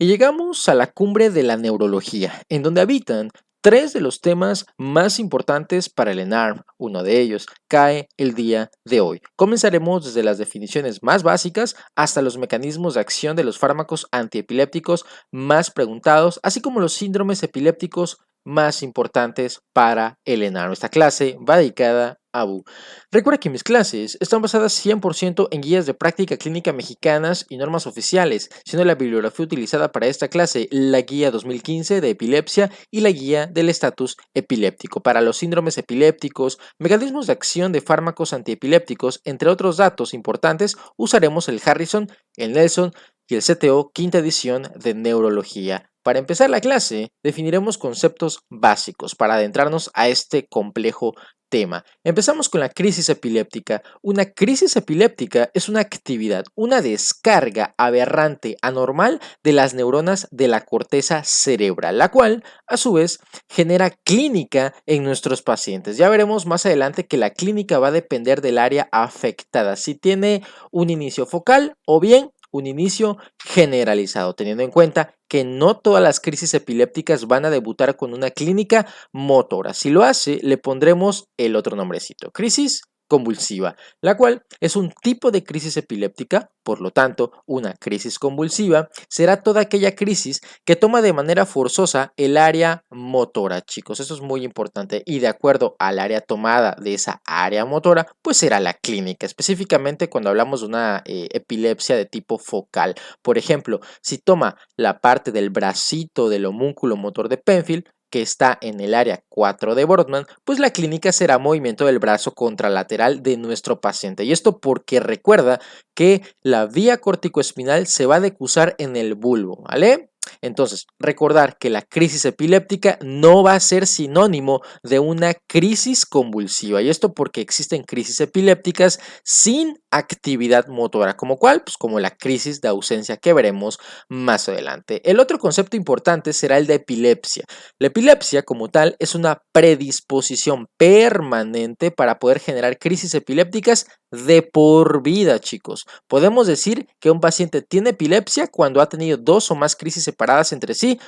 Y llegamos a la cumbre de la neurología, en donde habitan tres de los temas más importantes para el ENARM. Uno de ellos cae el día de hoy. Comenzaremos desde las definiciones más básicas hasta los mecanismos de acción de los fármacos antiepilépticos más preguntados, así como los síndromes epilépticos más importantes para el ENARM. Esta clase va dedicada a Bu. Recuerda que mis clases están basadas 100% en guías de práctica clínica mexicanas y normas oficiales, siendo la bibliografía utilizada para esta clase la guía 2015 de epilepsia y la guía del estatus epiléptico. Para los síndromes epilépticos, mecanismos de acción de fármacos antiepilépticos, entre otros datos importantes, usaremos el Harrison, el Nelson y el CTO quinta edición de neurología. Para empezar la clase, definiremos conceptos básicos para adentrarnos a este complejo tema. Empezamos con la crisis epiléptica. Una crisis epiléptica es una actividad, una descarga aberrante, anormal de las neuronas de la corteza cerebral, la cual, a su vez, genera clínica en nuestros pacientes. Ya veremos más adelante que la clínica va a depender del área afectada, si tiene un inicio focal o bien un inicio generalizado, teniendo en cuenta que no todas las crisis epilépticas van a debutar con una clínica motora. Si lo hace, le pondremos el otro nombrecito, crisis convulsiva, la cual es un tipo de crisis epiléptica. Por lo tanto, una crisis convulsiva será toda aquella crisis que toma de manera forzosa el área motora, chicos. Eso es muy importante y de acuerdo al área tomada de esa área motora, pues será la clínica, específicamente cuando hablamos de una epilepsia de tipo focal. Por ejemplo, si toma la parte del bracito del homúnculo motor de Penfield, que está en el área 4 de Brodmann, pues la clínica será movimiento del brazo contralateral de nuestro paciente. Y esto porque recuerda que la vía corticoespinal se va a decusar en el bulbo, ¿vale? Entonces, recordar que la crisis epiléptica no va a ser sinónimo de una crisis convulsiva. Y esto porque existen crisis epilépticas sin actividad motora, como cuál, pues como la crisis de ausencia que veremos más adelante. El otro concepto importante será el de epilepsia. La epilepsia como tal es una predisposición permanente para poder generar crisis epilépticas de por vida, chicos. Podemos decir que un paciente tiene epilepsia cuando ha tenido dos o más crisis separadas entre sí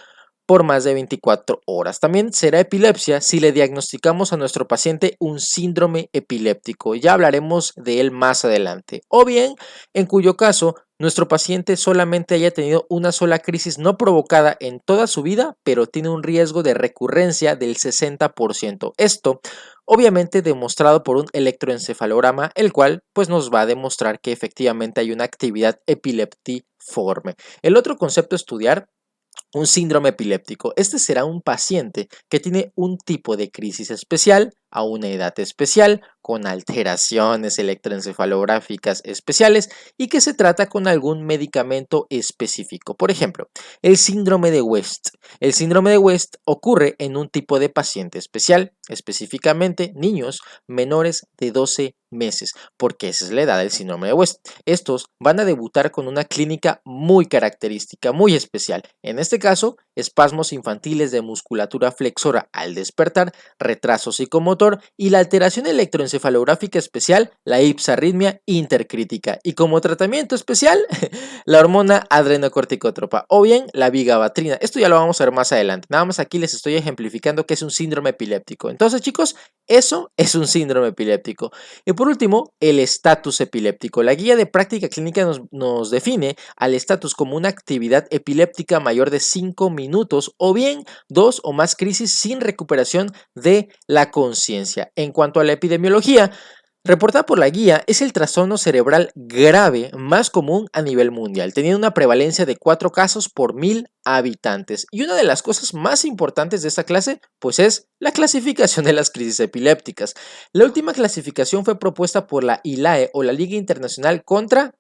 por más de 24 horas. También será epilepsia si le diagnosticamos a nuestro paciente un síndrome epiléptico. Ya hablaremos de él más adelante. O bien, en cuyo caso, nuestro paciente solamente haya tenido una sola crisis no provocada en toda su vida, pero tiene un riesgo de recurrencia del 60%. Esto, obviamente, demostrado por un electroencefalograma, el cual pues nos va a demostrar que efectivamente hay una actividad epileptiforme. El otro concepto a estudiar, un síndrome epiléptico. Este será un paciente que tiene un tipo de crisis especial a una edad especial, con alteraciones electroencefalográficas especiales y que se trata con algún medicamento específico. Por ejemplo, el síndrome de West. El síndrome de West ocurre en un tipo de paciente especial, específicamente niños menores de 12 meses, porque esa es la edad del síndrome de West. Estos van a debutar con una clínica muy característica, muy especial. En este caso, espasmos infantiles de musculatura flexora al despertar, retraso psicomotor y la alteración electroencefalográfica especial, la hipsarritmia intercrítica. Y como tratamiento especial, la hormona adrenocorticótropa o bien la vigabatrina. Esto ya lo vamos a ver más adelante. Nada más aquí les estoy ejemplificando que es un síndrome epiléptico. Entonces, chicos, eso es un síndrome epiléptico. Y por último, el estatus epiléptico. La guía de práctica clínica nos define al estatus como una actividad epiléptica mayor de 5 minutos o bien dos o más crisis sin recuperación de la conciencia. En cuanto a la epidemiología, reportada por la guía, es el trastorno cerebral grave más común a nivel mundial, teniendo una prevalencia de 4 casos por 1000 habitantes. Y una de las cosas más importantes de esta clase, pues es la clasificación de las crisis epilépticas. La última clasificación fue propuesta por la ILAE o la Liga Internacional contra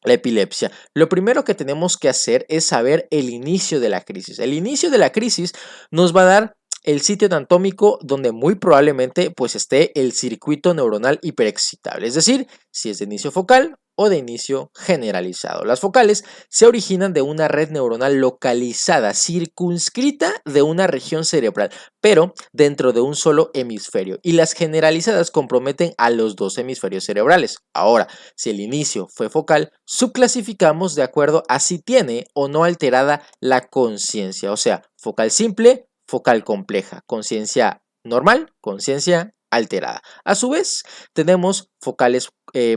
la epilepsia. Lo primero que tenemos que hacer es saber el inicio de la crisis. El inicio de la crisis nos va a dar el sitio anatómico donde muy probablemente pues esté el circuito neuronal hiperexcitable. Es decir, si es de inicio focal o de inicio generalizado. Las focales se originan de una red neuronal localizada, circunscrita de una región cerebral, pero dentro de un solo hemisferio, y las generalizadas comprometen a los dos hemisferios cerebrales. Ahora, si el inicio fue focal, subclasificamos de acuerdo a si tiene o no alterada la conciencia, o sea, focal simple, focal compleja, conciencia normal, conciencia alterada. A su vez, tenemos focales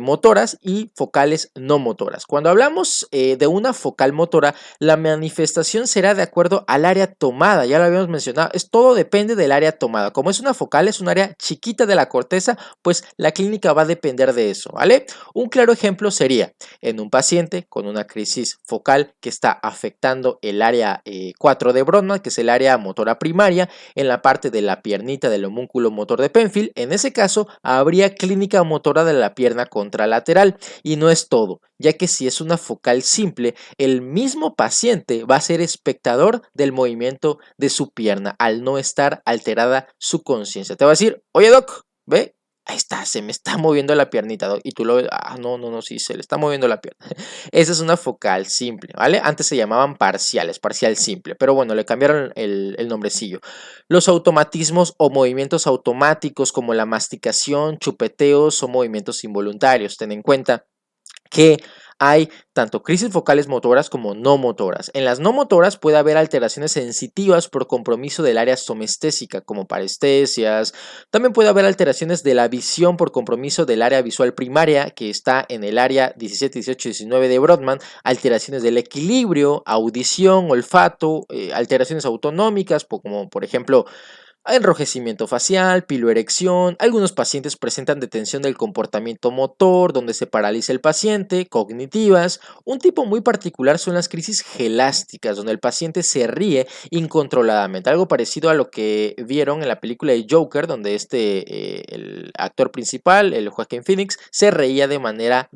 motoras y focales no motoras. Cuando hablamos de una focal motora, la manifestación será de acuerdo al área tomada, ya lo habíamos mencionado, todo depende del área tomada. Como es una focal, es un área chiquita de la corteza, pues la clínica va a depender de eso, ¿vale? Un claro ejemplo sería en un paciente con una crisis focal que está afectando el área 4 de Brodmann, que es el área motora primaria, en la parte de la piernita del homúnculo motor de Penfield. En ese caso, habría clínica motora de la pierna contralateral, y no es todo, ya que si es una focal simple, el mismo paciente va a ser espectador del movimiento de su pierna al no estar alterada su conciencia. Te va a decir, oye doc, ve, ahí está, se me está moviendo la piernita, doc. Y tú lo ves, no, sí, se le está moviendo la pierna. Esa es una focal simple, ¿vale? Antes se llamaban parciales, parcial simple, pero bueno, le cambiaron el nombrecillo. Los automatismos o movimientos automáticos como la masticación, chupeteos son movimientos involuntarios. Ten en cuenta que hay tanto crisis focales motoras como no motoras. En las no motoras puede haber alteraciones sensitivas por compromiso del área somestésica, como parestesias. También puede haber alteraciones de la visión por compromiso del área visual primaria, que está en el área 17, 18 y 19 de Brodmann. Alteraciones del equilibrio, audición, olfato, alteraciones autonómicas, como por ejemplo enrojecimiento facial, piloerección. Algunos pacientes presentan detención del comportamiento motor, donde se paraliza el paciente, cognitivas. Un tipo muy particular son las crisis gelásticas, donde el paciente se ríe incontroladamente. Algo parecido a lo que vieron en la película de Joker, donde el actor principal, el Joaquin Phoenix, se reía de manera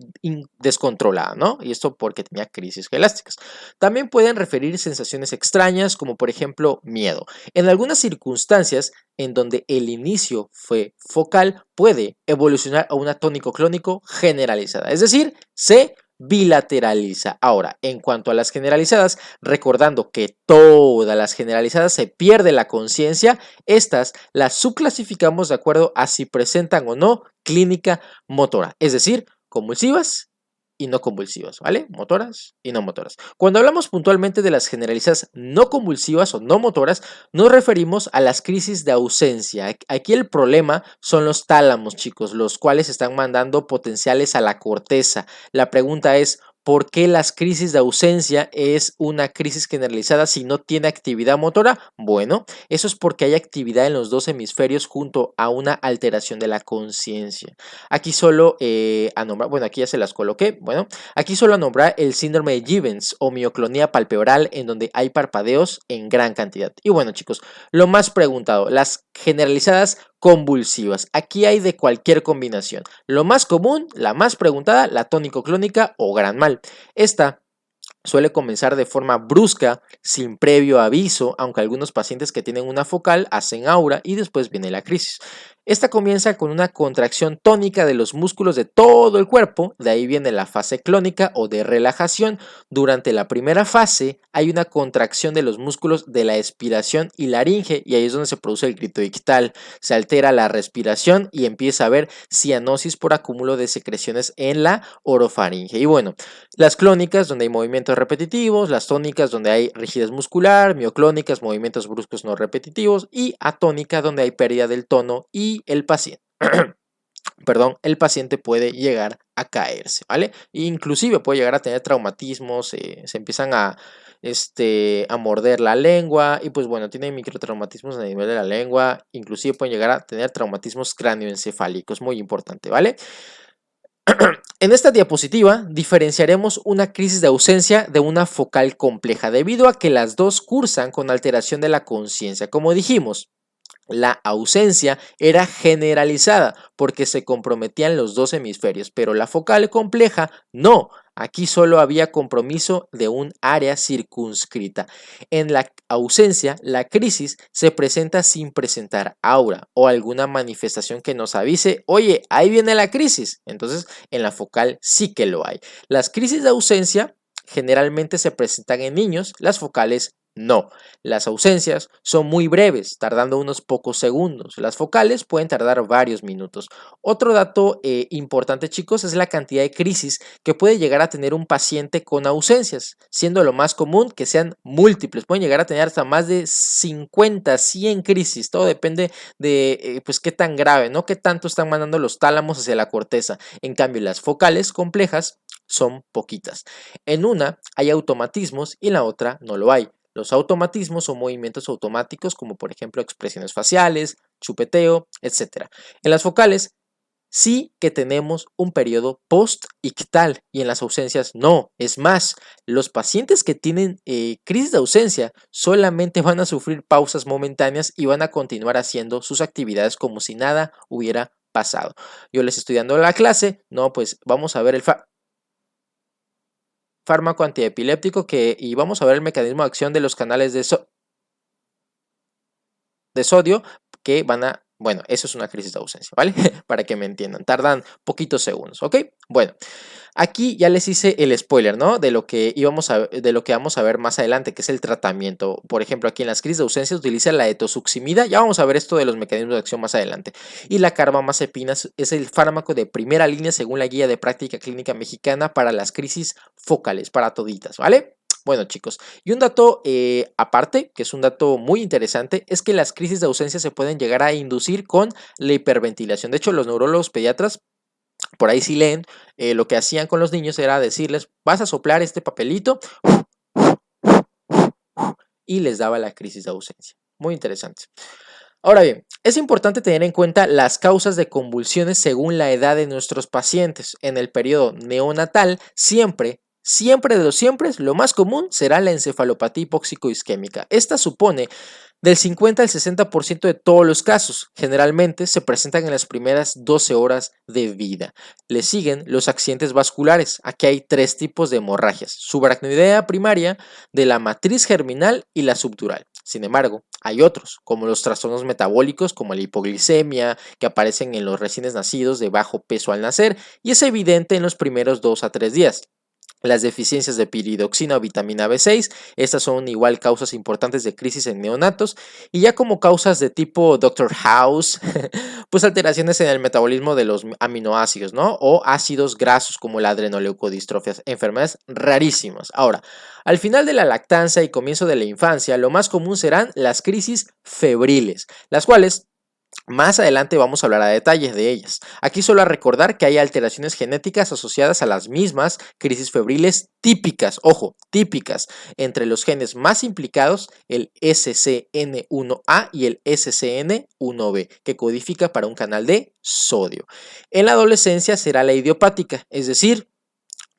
descontrolada, ¿no? Y esto porque tenía crisis gelásticas. También pueden referir sensaciones extrañas, como por ejemplo miedo. En algunas circunstancias en donde el inicio fue focal, puede evolucionar a una tónico-clónico generalizada, es decir, se bilateraliza. Ahora, en cuanto a las generalizadas, recordando que todas las generalizadas se pierde la conciencia, estas las subclasificamos de acuerdo a si presentan o no clínica motora, es decir, convulsivas y no convulsivas, ¿vale? Motoras y no motoras. Cuando hablamos puntualmente de las generalizadas no convulsivas o no motoras, nos referimos a las crisis de ausencia. Aquí el problema son los tálamos, chicos, los cuales están mandando potenciales a la corteza. La pregunta es, ¿por qué las crisis de ausencia es una crisis generalizada si no tiene actividad motora? Bueno, eso es porque hay actividad en los dos hemisferios junto a una alteración de la conciencia. Aquí solo a nombrar, bueno, aquí ya se las coloqué, bueno, aquí solo a nombrar el síndrome de Givens o mioclonía palpebral, en donde hay parpadeos en gran cantidad. Y bueno, chicos, lo más preguntado, las generalizadas convulsivas. Aquí hay de cualquier combinación. Lo más común, la más preguntada, la tónico-clónica o gran mal. Esta suele comenzar de forma brusca, sin previo aviso, aunque algunos pacientes que tienen una focal hacen aura y después viene la crisis. Esta comienza con una contracción tónica de los músculos de todo el cuerpo, de ahí viene la fase clónica o de relajación. Durante la primera fase hay una contracción de los músculos de la expiración y laringe, y ahí es donde se produce el grito ictal. Se altera la respiración y empieza a haber cianosis por acúmulo de secreciones en la orofaringe. Y bueno, las clónicas, donde hay movimientos repetitivos, las tónicas, donde hay rigidez muscular, mioclónicas, movimientos bruscos no repetitivos, y atónica, donde hay pérdida del tono y el paciente, perdón, el paciente puede llegar a caerse, ¿vale? Inclusive puede llegar a tener traumatismos, se empiezan a morder la lengua y pues bueno, tienen microtraumatismos a nivel de la lengua, inclusive pueden llegar a tener traumatismos cráneoencefálicos, muy importante, ¿vale? En esta diapositiva diferenciaremos una crisis de ausencia de una focal compleja, debido a que las dos cursan con alteración de la conciencia. Como dijimos, la ausencia era generalizada porque se comprometían los dos hemisferios, pero la focal compleja no. Aquí solo había compromiso de un área circunscrita. En la ausencia, la crisis se presenta sin presentar aura o alguna manifestación que nos avise, oye, ahí viene la crisis. Entonces, en la focal sí que lo hay. Las crisis de ausencia generalmente se presentan en niños, las focales no. Las ausencias son muy breves, tardando unos pocos segundos. Las focales pueden tardar varios minutos. Otro dato importante, chicos, es la cantidad de crisis que puede llegar a tener un paciente con ausencias, siendo lo más común que sean múltiples. Pueden llegar a tener hasta más de 50, 100 crisis. Todo depende de pues qué tan grave, ¿no? Qué tanto están mandando los tálamos hacia la corteza. En cambio, las focales complejas son poquitas. En una hay automatismos y en la otra no lo hay. Los automatismos son movimientos automáticos como por ejemplo expresiones faciales, chupeteo, etc. En las focales sí que tenemos un periodo post-ictal y en las ausencias no. Es más, los pacientes que tienen crisis de ausencia solamente van a sufrir pausas momentáneas y van a continuar haciendo sus actividades como si nada hubiera pasado. Yo les estoy dando la clase, no, pues vamos a ver el fármaco antiepiléptico y vamos a ver el mecanismo de acción de los canales de sodio que van a, bueno, eso es una crisis de ausencia, ¿vale? Para que me entiendan, tardan poquitos segundos, ¿ok? Bueno, aquí ya les hice el spoiler, ¿no? De lo que vamos a ver más adelante, que es el tratamiento. Por ejemplo, aquí en las crisis de ausencia utiliza la etosuximida. Ya vamos a ver esto de los mecanismos de acción más adelante. Y la carbamazepina es el fármaco de primera línea según la guía de práctica clínica mexicana para las crisis focales, para toditas, ¿vale? Bueno, chicos, y un dato aparte, que es un dato muy interesante, es que las crisis de ausencia se pueden llegar a inducir con la hiperventilación. De hecho, los neurólogos pediatras por ahí sí leen, lo que hacían con los niños era decirles, vas a soplar este papelito y les daba la crisis de ausencia. Muy interesante. Ahora bien, es importante tener en cuenta las causas de convulsiones según la edad de nuestros pacientes. En el periodo neonatal, siempre de los siempre, lo más común será la encefalopatía hipóxico-isquémica. Esta supone del 50 al 60% de todos los casos. Generalmente se presentan en las primeras 12 horas de vida. Le siguen los accidentes vasculares. Aquí hay tres tipos de hemorragias: subaracnoidea primaria, de la matriz germinal y la subdural. Sin embargo, hay otros, como los trastornos metabólicos, como la hipoglicemia, que aparecen en los recién nacidos de bajo peso al nacer y es evidente en los primeros 2 a 3 días. Las deficiencias de piridoxina o vitamina B6, estas son igual causas importantes de crisis en neonatos. Y ya como causas de tipo Doctor House, pues alteraciones en el metabolismo de los aminoácidos, ¿no? O ácidos grasos como la adrenoleucodistrofia, enfermedades rarísimas. Ahora, al final de la lactancia y comienzo de la infancia, lo más común serán las crisis febriles, las cuales más adelante vamos a hablar a detalles de ellas. Aquí solo a recordar que hay alteraciones genéticas asociadas a las mismas crisis febriles típicas, ojo, típicas, entre los genes más implicados, el SCN1A y el SCN1B, que codifica para un canal de sodio. En la adolescencia será la idiopática, es decir,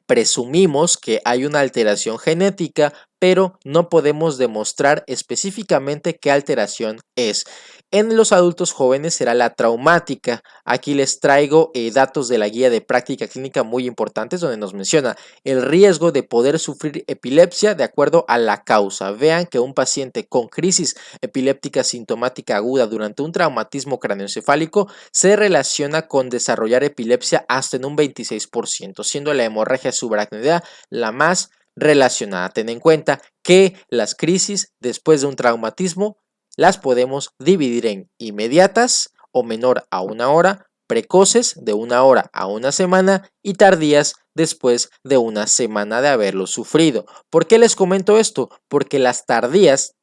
presumimos que hay una alteración genética, pero no podemos demostrar específicamente qué alteración es. En los adultos jóvenes será la traumática. Aquí les traigo datos de la guía de práctica clínica muy importantes donde nos menciona el riesgo de poder sufrir epilepsia de acuerdo a la causa. Vean que un paciente con crisis epiléptica sintomática aguda durante un traumatismo craneoencefálico se relaciona con desarrollar epilepsia hasta en un 26%, siendo la hemorragia subaracnoidea la más relacionada. Ten en cuenta que las crisis después de un traumatismo las podemos dividir en inmediatas o menor a una hora, precoces de una hora a una semana y tardías después de una semana de haberlo sufrido. ¿Por qué les comento esto? Porque las tardías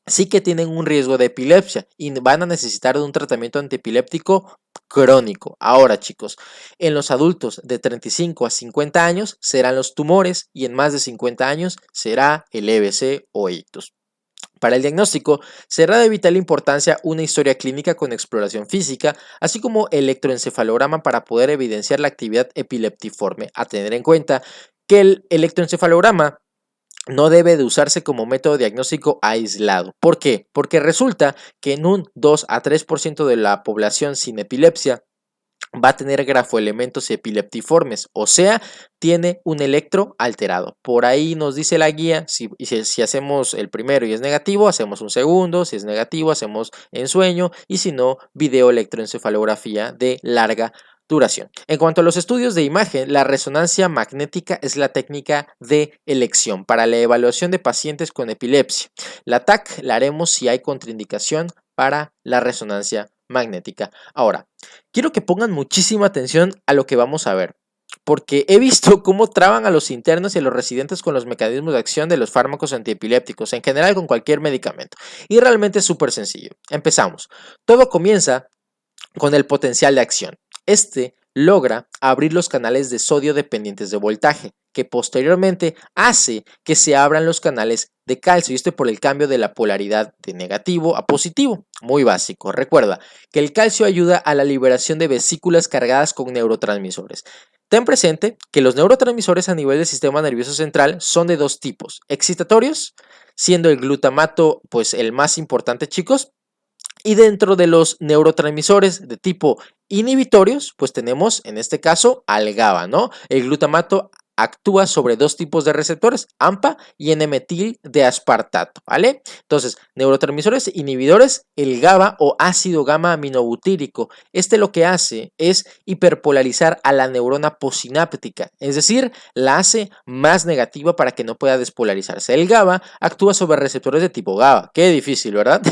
sí que tienen un riesgo de epilepsia y van a necesitar de un tratamiento antiepiléptico crónico. Ahora, chicos, en los adultos de 35 a 50 años serán los tumores y en más de 50 años será el EBC o ictus. Para el diagnóstico, será de vital importancia una historia clínica con exploración física, así como electroencefalograma para poder evidenciar la actividad epileptiforme. A tener en cuenta que el electroencefalograma no debe de usarse como método diagnóstico aislado. ¿Por qué? Porque resulta que en un 2 a 3% de la población sin epilepsia va a tener grafoelementos epileptiformes, o sea, tiene un electro alterado. Por ahí nos dice la guía, si hacemos el primero y es negativo, hacemos un segundo, si es negativo, hacemos ensueño, y si no, videoelectroencefalografía de larga duración. En cuanto a los estudios de imagen, la resonancia magnética es la técnica de elección para la evaluación de pacientes con epilepsia. La TAC la haremos si hay contraindicación para la resonancia magnética. Ahora, quiero que pongan muchísima atención a lo que vamos a ver, porque he visto cómo traban a los internos y a los residentes con los mecanismos de acción de los fármacos antiepilépticos, en general con cualquier medicamento, y realmente es súper sencillo. Empezamos. Todo comienza con el potencial de acción. Este logra abrir los canales de sodio dependientes de voltaje, que posteriormente hace que se abran los canales de calcio, y esto por el cambio de la polaridad de negativo a positivo. Muy básico. Recuerda que el calcio ayuda a la liberación de vesículas cargadas con neurotransmisores. Ten presente que los neurotransmisores a nivel del sistema nervioso central son de dos tipos: excitatorios, siendo el glutamato pues el más importante, chicos, y dentro de los neurotransmisores de tipo inhibitorios, pues tenemos en este caso al GABA, ¿no? El glutamato actúa sobre dos tipos de receptores, AMPA y N-metil de aspartato, ¿vale? Entonces, neurotransmisores inhibidores, el GABA o ácido gamma aminobutírico. Este lo que hace es hiperpolarizar a la neurona posináptica, es decir, la hace más negativa para que no pueda despolarizarse. El GABA actúa sobre receptores de tipo GABA. Qué difícil, ¿verdad?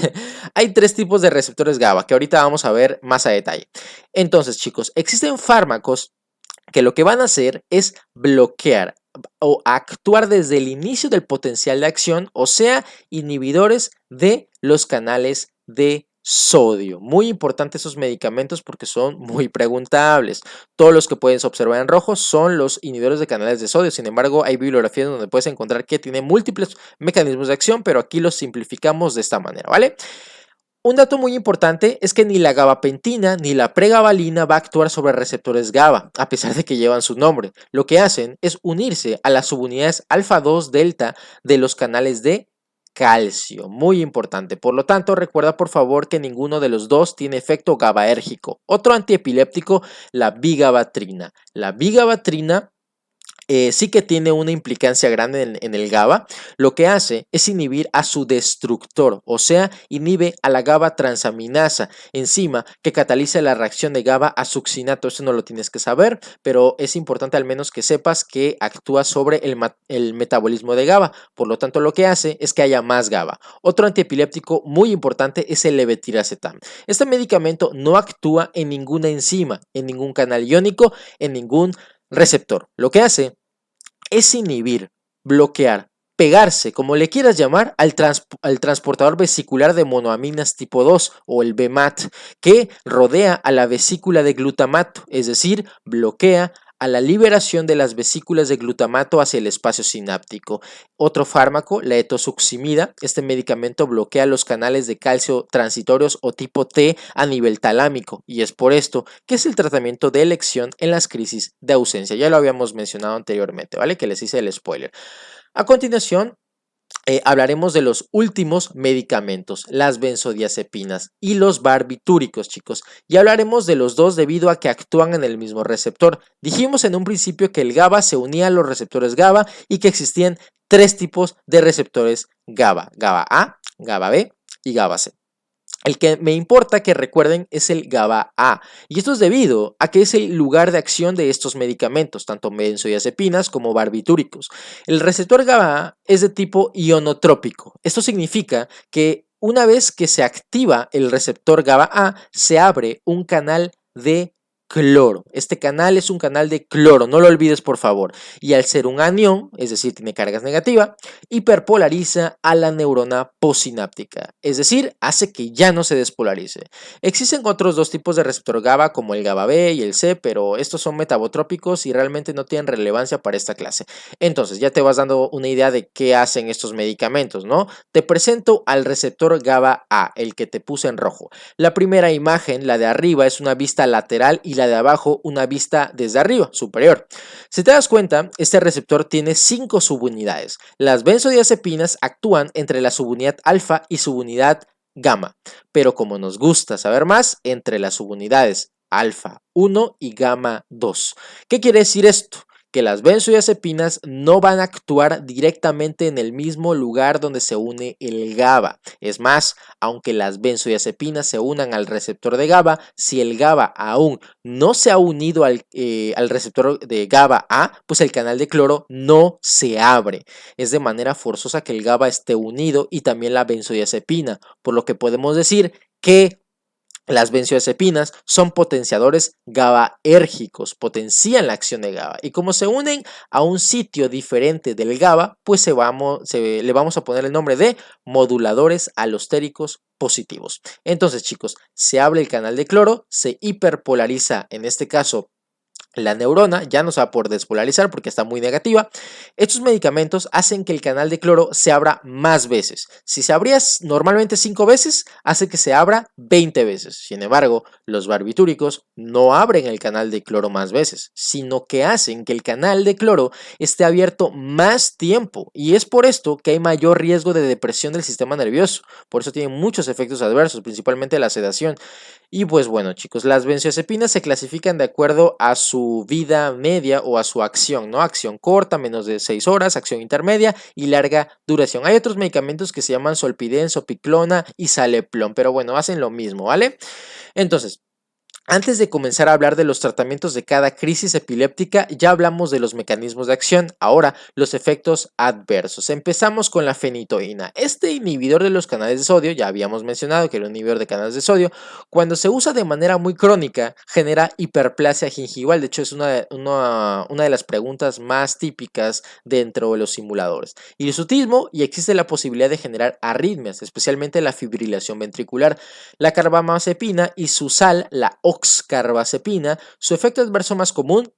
Hay tres tipos de receptores GABA que ahorita vamos a ver más a detalle. Entonces, chicos, existen fármacos que lo que van a hacer es bloquear o actuar desde el inicio del potencial de acción, o sea, inhibidores de los canales de sodio. Muy importante esos medicamentos porque son muy preguntables. Todos los que puedes observar en rojo son los inhibidores de canales de sodio. Sin embargo, hay bibliografías donde puedes encontrar que tiene múltiples mecanismos de acción, pero aquí los simplificamos de esta manera, ¿vale? Un dato muy importante es que ni la gabapentina ni la pregabalina va a actuar sobre receptores GABA, a pesar de que llevan su nombre. Lo que hacen es unirse a las subunidades alfa 2 delta de los canales de calcio. Muy importante. Por lo tanto, recuerda por favor que ninguno de los dos tiene efecto GABAérgico. Otro antiepiléptico, la vigabatrina. La vigabatrina sí que tiene una implicancia grande en el GABA. Lo que hace es inhibir a su destructor, o sea, inhibe a la GABA transaminasa, enzima que cataliza la reacción de GABA a succinato. Eso no lo tienes que saber, pero es importante al menos que sepas que actúa sobre el metabolismo de GABA. Por lo tanto, lo que hace es que haya más GABA. Otro antiepiléptico muy importante es el levetiracetam. Este medicamento no actúa en ninguna enzima, en ningún canal iónico, en ningún receptor. Lo que hace es inhibir, bloquear, pegarse, como le quieras llamar, al transportador vesicular de monoaminas tipo 2 o el BMAT, que rodea a la vesícula de glutamato, es decir, bloquea a la liberación de las vesículas de glutamato hacia el espacio sináptico. Otro fármaco, la etosuximida. Este medicamento bloquea los canales de calcio transitorios o tipo T a nivel talámico, y es por esto que es el tratamiento de elección en las crisis de ausencia. Ya lo habíamos mencionado anteriormente, ¿vale? Que les hice el spoiler. A continuación, hablaremos de los últimos medicamentos, las benzodiazepinas y los barbitúricos, chicos. Y hablaremos de los dos debido a que actúan en el mismo receptor. Dijimos en un principio que el GABA se unía a los receptores GABA y que existían tres tipos de receptores GABA: GABA A, GABA B y GABA C. El que me importa que recuerden es el GABA A, y esto es debido a que es el lugar de acción de estos medicamentos, tanto benzodiazepinas como barbitúricos. El receptor GABA A es de tipo ionotrópico. Esto significa que una vez que se activa el receptor GABA A, se abre un canal de cloro. Este canal es un canal de cloro, no lo olvides por favor. Y al ser un anión, es decir, tiene cargas negativas, hiperpolariza a la neurona posináptica, es decir, hace que ya no se despolarice. Existen otros dos tipos de receptor GABA como el GABA B y el C, pero estos son metabotrópicos y realmente no tienen relevancia para esta clase. Entonces ya te vas dando una idea de qué hacen estos medicamentos, ¿no? Te presento al receptor GABA A, el que te puse en rojo. La primera imagen, la de arriba, es una vista lateral y la de abajo una vista desde arriba, superior. Si te das cuenta, este receptor tiene 5 subunidades. Las benzodiazepinas actúan entre la subunidad alfa y subunidad gamma, pero como nos gusta saber más, entre las subunidades alfa 1 y gamma 2. ¿Qué quiere decir esto? Que las benzodiazepinas no van a actuar directamente en el mismo lugar donde se une el GABA. Es más, aunque las benzodiazepinas se unan al receptor de GABA, si el GABA aún no se ha unido al receptor de GABA A, pues el canal de cloro no se abre. Es de manera forzosa que el GABA esté unido y también la benzodiazepina, por lo que podemos decir que las benzodiazepinas son potenciadores GABAérgicos, potencian la acción de GABA y como se unen a un sitio diferente del GABA, pues le vamos a poner el nombre de moduladores alostéricos positivos. Entonces, chicos, se abre el canal de cloro, se hiperpolariza, en este caso, la neurona ya no se va a poder despolarizar porque está muy negativa. Estos medicamentos hacen que el canal de cloro se abra más veces. Si se abría normalmente 5 veces, hace que se abra 20 veces. Sin embargo, los barbitúricos no abren el canal de cloro más veces, sino que hacen que el canal de cloro esté abierto más tiempo. Y es por esto que hay mayor riesgo de depresión del sistema nervioso. Por eso tienen muchos efectos adversos, principalmente la sedación. Y pues bueno, chicos, las benzodiazepinas se clasifican de acuerdo a su vida media o a su acción, ¿no? Acción corta, menos de 6 horas, acción intermedia y larga duración. Hay otros medicamentos que se llaman solpidem, sopiclona y saleplón, pero bueno, hacen lo mismo, ¿vale? Entonces, antes de comenzar a hablar de los tratamientos de cada crisis epiléptica, ya hablamos de los mecanismos de acción. Ahora, los efectos adversos. Empezamos con la fenitoína. Este inhibidor de los canales de sodio, ya habíamos mencionado que era un inhibidor de canales de sodio, cuando se usa de manera muy crónica, genera hiperplasia gingival. De hecho, es una de las preguntas más típicas dentro de los simuladores. Hirsutismo, y existe la posibilidad de generar arritmias, especialmente la fibrilación ventricular. La carbamazepina y su sal, la oxcarbazepina, su efecto adverso más común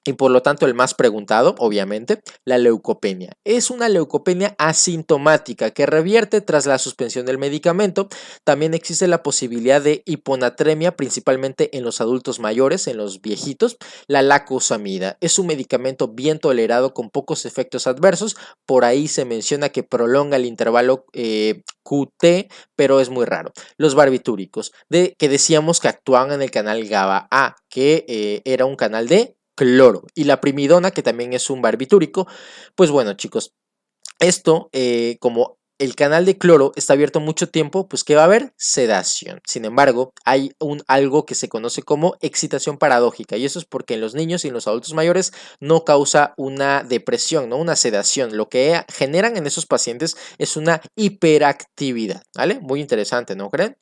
y por lo tanto el más preguntado, obviamente, la leucopenia. Es una leucopenia asintomática que revierte tras la suspensión del medicamento. También existe la posibilidad de hiponatremia, principalmente en los adultos mayores, en los viejitos. La lacosamida es un medicamento bien tolerado con pocos efectos adversos. Por ahí se menciona que prolonga el intervalo QT, pero es muy raro. Los barbitúricos, que decíamos que actuaban en el canal GABA A, que era un canal de cloro, y la primidona, que también es un barbitúrico. Pues bueno, chicos, esto como el canal de cloro está abierto mucho tiempo, pues que va a haber sedación. Sin embargo, hay algo que se conoce como excitación paradójica, y eso es porque en los niños y en los adultos mayores no causa una depresión, no una sedación. Lo que generan en esos pacientes es una hiperactividad, ¿vale? Muy interesante, ¿no creen?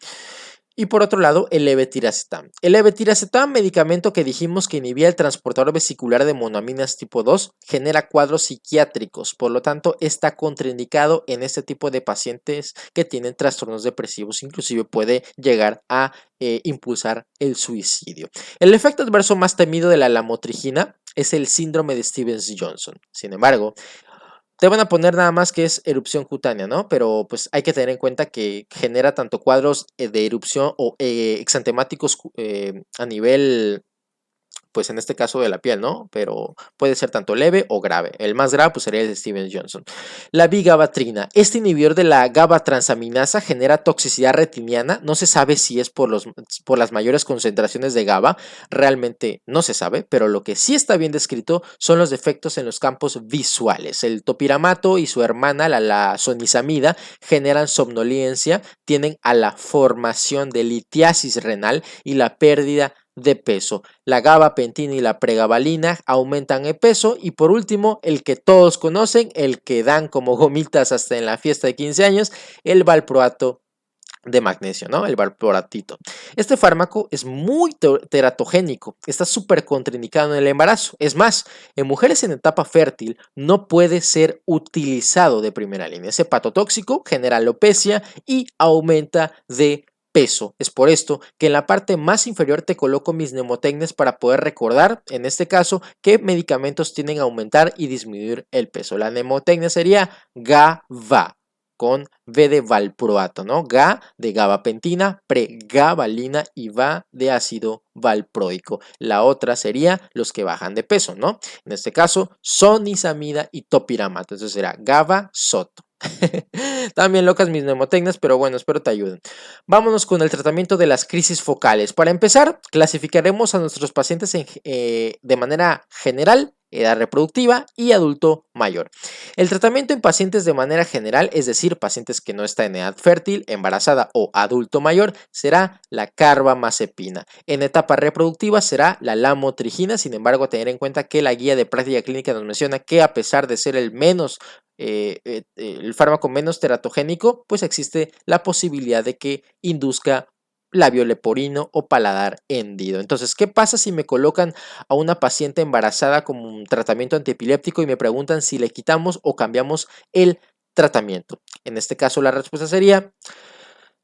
Y por otro lado, el levetiracetam. El levetiracetam, medicamento que dijimos que inhibía el transportador vesicular de monoaminas tipo 2, genera cuadros psiquiátricos. Por lo tanto, está contraindicado en este tipo de pacientes que tienen trastornos depresivos. Inclusive puede llegar a impulsar el suicidio. El efecto adverso más temido de la lamotrigina es el síndrome de Stevens-Johnson. Sin embargo, te van a poner nada más que es erupción cutánea, ¿no? Pero pues hay que tener en cuenta que genera tanto cuadros de erupción o exantemáticos a nivel, pues en este caso de la piel, ¿no? Pero puede ser tanto leve o grave. El más grave pues sería el de Stevens Johnson. La bigabatrina. Este inhibidor de la GABA transaminasa genera toxicidad retiniana. No se sabe si es por las mayores concentraciones de GABA. Realmente no se sabe, pero lo que sí está bien descrito son los defectos en los campos visuales. El topiramato y su hermana, la sonizamida, generan somnolencia, tienen a la formación de litiasis renal y la pérdida de peso. La gabapentina y la pregabalina aumentan el peso, y por último, el que todos conocen, el que dan como gomitas hasta en la fiesta de 15 años, el valproato de magnesio, ¿no? El valproatito. Este fármaco es muy teratogénico, está súper contraindicado en el embarazo. Es más, en mujeres en etapa fértil no puede ser utilizado de primera línea. Es hepatotóxico, genera alopecia y aumenta de peso. Es por esto que en la parte más inferior te coloco mis mnemotecnias para poder recordar, en este caso, qué medicamentos tienden a aumentar y disminuir el peso. La mnemotecnia sería GABA, con V de valproato, ¿no? Ga de gabapentina, pregabalina y va de ácido valproico. La otra sería los que bajan de peso, ¿no? En este caso, sonisamida y topiramato. Entonces será GABA, SOT. También locas mis mnemotecnias, pero bueno, espero te ayuden. Vámonos con el tratamiento de las crisis focales. Para empezar, clasificaremos a nuestros pacientes de manera general, edad reproductiva y adulto mayor. El tratamiento en pacientes de manera general, es decir, pacientes que no están en edad fértil, embarazada o adulto mayor, será la carbamazepina. En etapa reproductiva será la lamotrigina. Sin embargo, a tener en cuenta que la guía de práctica clínica nos menciona que a pesar de ser el fármaco menos teratogénico, pues existe la posibilidad de que induzca labio leporino o paladar hendido. Entonces, ¿qué pasa si me colocan a una paciente embarazada como un tratamiento antiepiléptico y me preguntan si le quitamos o cambiamos el tratamiento? En este caso, la respuesta sería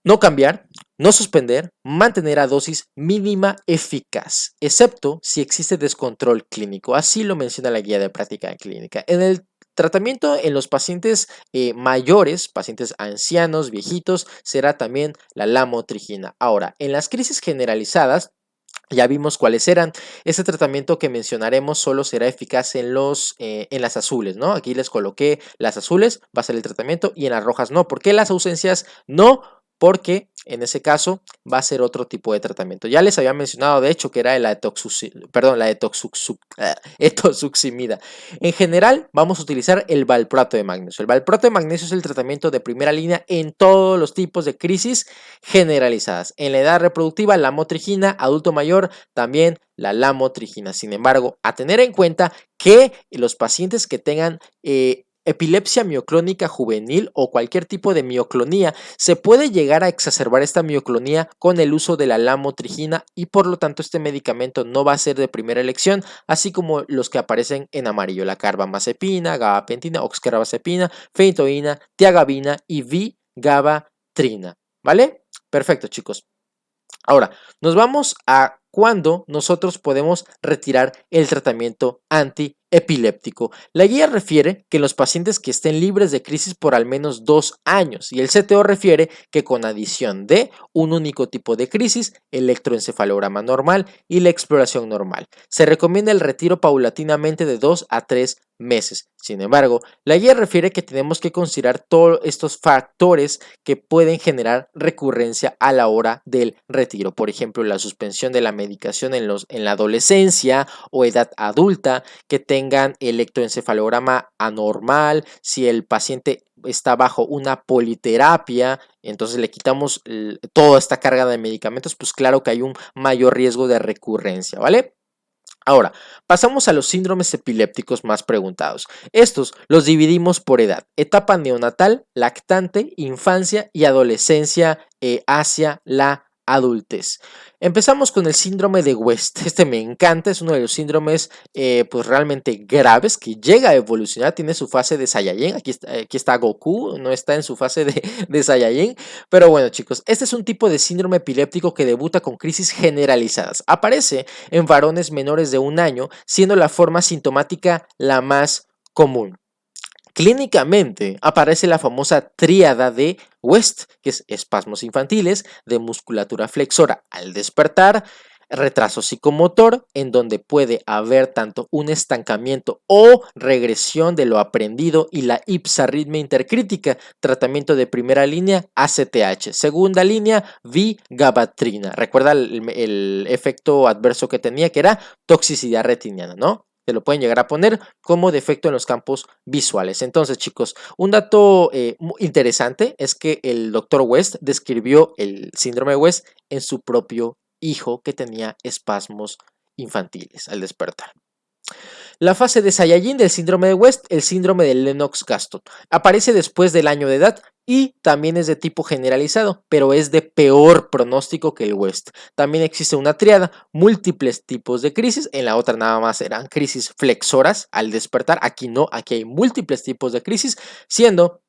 no cambiar, no suspender, mantener a dosis mínima eficaz, excepto si existe descontrol clínico. Así lo menciona la guía de práctica clínica. En el tratamiento en los pacientes mayores, pacientes ancianos, viejitos, será también la lamotrigina. Ahora, en las crisis generalizadas, ya vimos cuáles eran. Este tratamiento que mencionaremos solo será eficaz en las azules, ¿no? Aquí les coloqué las azules, va a ser el tratamiento, y en las rojas no. ¿Por qué las ausencias no? Porque en ese caso va a ser otro tipo de tratamiento. Ya les había mencionado, de hecho, que era la etosuximida. En general, vamos a utilizar el valproato de magnesio. El valproato de magnesio es el tratamiento de primera línea en todos los tipos de crisis generalizadas. En la edad reproductiva, la lamotrigina, adulto mayor, también la lamotrigina. Sin embargo, a tener en cuenta que los pacientes que tengan epilepsia mioclónica juvenil o cualquier tipo de mioclonía, se puede llegar a exacerbar esta mioclonía con el uso de la lamotrigina y por lo tanto este medicamento no va a ser de primera elección, así como los que aparecen en amarillo, la carbamazepina, gabapentina, oxcarbazepina, fenitoína, tiagabina y vigabatrina, ¿vale? Perfecto, chicos. Ahora, nos vamos a cuándo nosotros podemos retirar el tratamiento antiepiléptico. La guía refiere que los pacientes que estén libres de crisis por al menos 2 años y el CTO refiere que con adición de un único tipo de crisis, electroencefalograma normal y la exploración normal. Se recomienda el retiro paulatinamente de 2 a 3 meses. Sin embargo, la guía refiere que tenemos que considerar todos estos factores que pueden generar recurrencia a la hora del retiro. Por ejemplo, la suspensión de la medicación en la adolescencia o edad adulta, que tengan electroencefalograma anormal, si el paciente está bajo una politerapia, entonces le quitamos toda esta carga de medicamentos, pues claro que hay un mayor riesgo de recurrencia, ¿vale? Ahora, pasamos a los síndromes epilépticos más preguntados. Estos los dividimos por edad: etapa neonatal, lactante, infancia y adolescencia hacia la adultez. Empezamos con el síndrome de West. Este me encanta, es uno de los síndromes pues realmente graves que llega a evolucionar, tiene su fase de Saiyajin. Aquí está Goku, no está en su fase de Saiyajin, pero bueno, chicos, este es un tipo de síndrome epiléptico que debuta con crisis generalizadas. Aparece en varones menores de 1 año, siendo la forma sintomática la más común. Clínicamente aparece la famosa tríada de West, que es espasmos infantiles, de musculatura flexora al despertar, retraso psicomotor, en donde puede haber tanto un estancamiento o regresión de lo aprendido, y la ipsarritmia intercrítica, tratamiento de primera línea ACTH, segunda línea vigabatrina. Recuerda el efecto adverso que tenía, que era toxicidad retiniana, ¿no? Te lo pueden llegar a poner como defecto en los campos visuales. Entonces, chicos, un dato interesante es que el doctor West describió el síndrome de West en su propio hijo, que tenía espasmos infantiles al despertar. La fase de Saiyajin del síndrome de West, el síndrome de Lennox-Gastaut, aparece después del año de edad y también es de tipo generalizado, pero es de peor pronóstico que el West. También existe una triada, múltiples tipos de crisis. En la otra nada más eran crisis flexoras al despertar. Aquí no, aquí hay múltiples tipos de crisis, siendo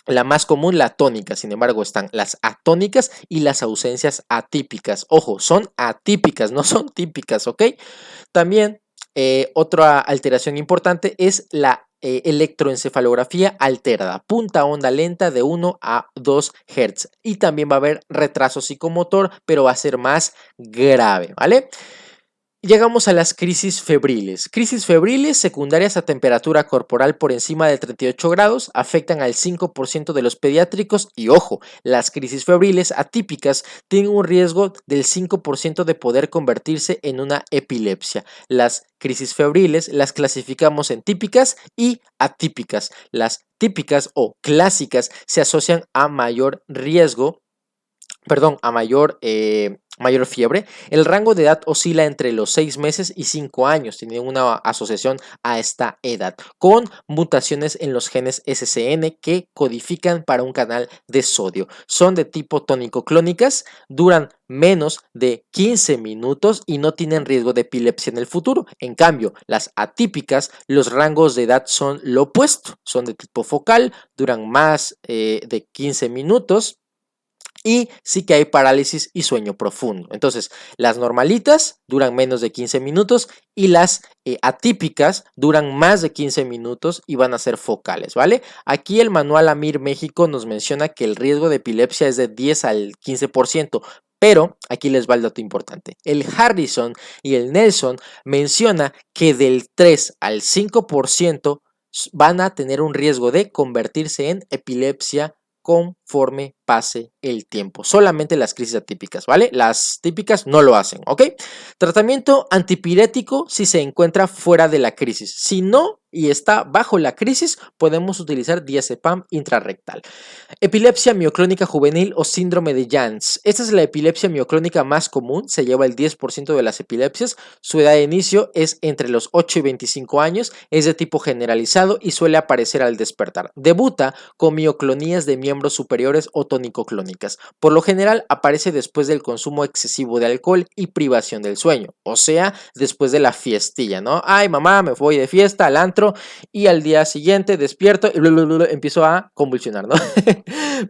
la más común la tónica. Sin embargo, están las atónicas y las ausencias atípicas. Ojo, son atípicas, no son típicas, ¿ok? También otra alteración importante es la electroencefalografía alterada, punta onda lenta de 1 a 2 Hz. Y también va a haber retraso psicomotor, pero va a ser más grave, ¿vale? Llegamos a las crisis febriles. Crisis febriles secundarias a temperatura corporal por encima de 38 grados afectan al 5% de los pediátricos y ojo, las crisis febriles atípicas tienen un riesgo del 5% de poder convertirse en una epilepsia. Las crisis febriles las clasificamos en típicas y atípicas. Las típicas o clásicas se asocian a mayor riesgo, a mayor fiebre. El rango de edad oscila entre los 6 meses y 5 años, tiene una asociación a esta edad, con mutaciones en los genes SCN que codifican para un canal de sodio. Son de tipo tónico-clónicas, duran menos de 15 minutos y no tienen riesgo de epilepsia en el futuro. En cambio, las atípicas, los rangos de edad son lo opuesto, son de tipo focal, duran más de 15 minutos. Y sí que hay parálisis y sueño profundo. Entonces, las normalitas duran menos de 15 minutos y las atípicas duran más de 15 minutos y van a ser focales, ¿vale? Aquí el manual AMIR México nos menciona que el riesgo de epilepsia es de 10 al 15%. Pero aquí les va el dato importante. El Harrison y el Nelson menciona que del 3 al 5% van a tener un riesgo de convertirse en epilepsia conforme pase el tiempo. Solamente las crisis atípicas, ¿vale? Las típicas no lo hacen, ¿ok? Tratamiento antipirético si se encuentra fuera de la crisis. Si no y está bajo la crisis, podemos utilizar diazepam intrarrectal. Epilepsia mioclónica juvenil o síndrome de Jans. Esta es la epilepsia mioclónica más común, se lleva el 10% de las epilepsias. Su edad de inicio es entre los 8 y 25 años, es de tipo generalizado y suele aparecer al despertar. Debuta con mioclonías de miembros superiores o tónico-clónicas. Por lo general aparece después del consumo excesivo de alcohol y privación del sueño, o sea, después de la fiestilla, ¿no? Ay, mamá, me voy de fiesta al antro y al día siguiente despierto y empiezo a convulsionar, ¿no?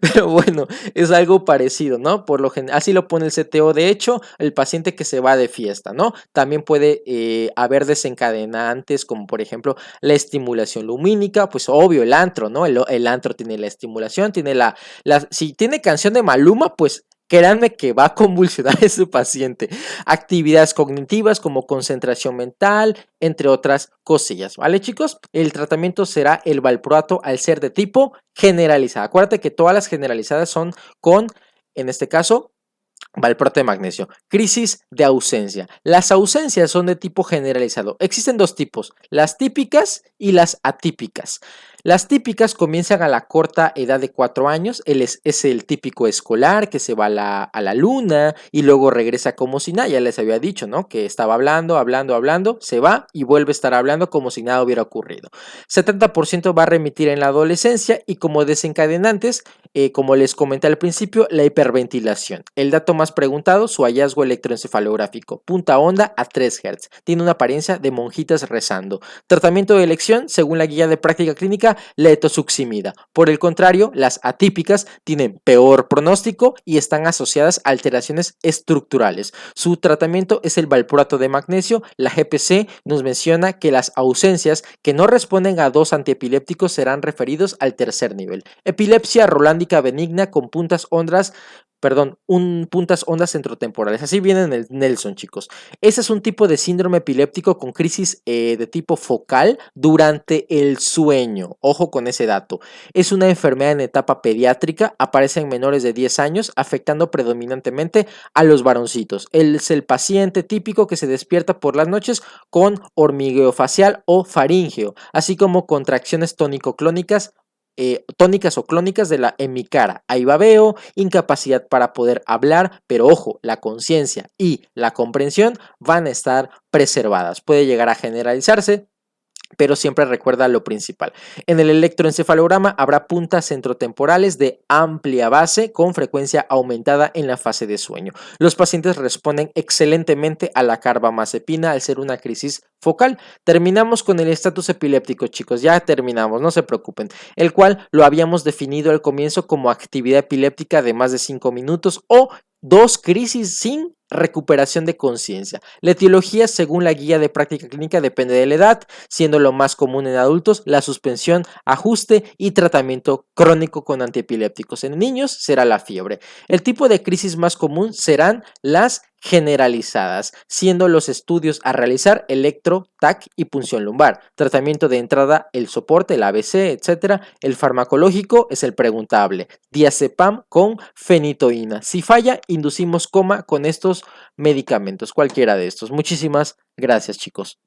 Pero bueno, es algo parecido, ¿no? Por lo general, así lo pone el CTO. De hecho, el paciente que se va de fiesta, ¿no? También puede haber desencadenantes como por ejemplo la estimulación lumínica, pues obvio, el antro, ¿no? El antro tiene la estimulación, tiene si tiene canción de Maluma, pues créanme que va a convulsionar a ese paciente. Actividades cognitivas como concentración mental, entre otras cosillas, ¿vale, chicos? El tratamiento será el valproato al ser de tipo generalizada. Acuérdate que todas las generalizadas son con, en este caso, valproato de magnesio. Crisis de ausencia. Las ausencias son de tipo generalizado. Existen dos tipos, las típicas y las atípicas. Las típicas comienzan a la corta edad de 4 años. Él es el típico escolar que se va a la luna y luego regresa como si nada. Ya les había dicho, ¿no? Que estaba hablando, se va y vuelve a estar hablando como si nada hubiera ocurrido. 70% va a remitir en la adolescencia y como desencadenantes, como les comenté al principio, la hiperventilación. El dato más preguntado, su hallazgo electroencefalográfico. Punta onda a 3 Hz. Tiene una apariencia de monjitas rezando. Tratamiento de elección, según la guía de práctica clínica, la etosuximida. Por el contrario, las atípicas tienen peor pronóstico y están asociadas a alteraciones estructurales. Su tratamiento es el valproato de magnesio. La GPC nos menciona que las ausencias que no responden a dos antiepilépticos serán referidos al tercer nivel. Epilepsia rolándica benigna con puntas ondas centrotemporales. Así viene en el Nelson, chicos. Ese es un tipo de síndrome epiléptico con crisis de tipo focal durante el sueño. Ojo con ese dato. Es una enfermedad en etapa pediátrica, aparece en menores de 10 años, afectando predominantemente a los varoncitos. Él es el paciente típico que se despierta por las noches con hormigueo facial o faríngeo, así como contracciones tónico-clónicas tónicas o clónicas de la hemicara, ahí babeo, incapacidad para poder hablar, pero ojo, la conciencia y la comprensión van a estar preservadas. Puede llegar a generalizarse, pero siempre recuerda lo principal. En el electroencefalograma habrá puntas centrotemporales de amplia base con frecuencia aumentada en la fase de sueño. Los pacientes responden excelentemente a la carbamazepina al ser una crisis focal. Terminamos con el estatus epiléptico, chicos, ya terminamos, no se preocupen, el cual lo habíamos definido al comienzo como actividad epiléptica de más de 5 minutos o 2 crisis sin recuperación de conciencia. La etiología, según la guía de práctica clínica, depende de la edad, siendo lo más común en adultos la suspensión, ajuste y tratamiento crónico con antiepilépticos. En niños será la fiebre. El tipo de crisis más común serán las generalizadas, siendo los estudios a realizar electro, TAC y punción lumbar. Tratamiento de entrada, el soporte, el ABC, etc. El farmacológico es el preguntable, diazepam con fenitoína. Si falla, inducimos coma con estos medicamentos, cualquiera de estos. Muchísimas gracias, chicos.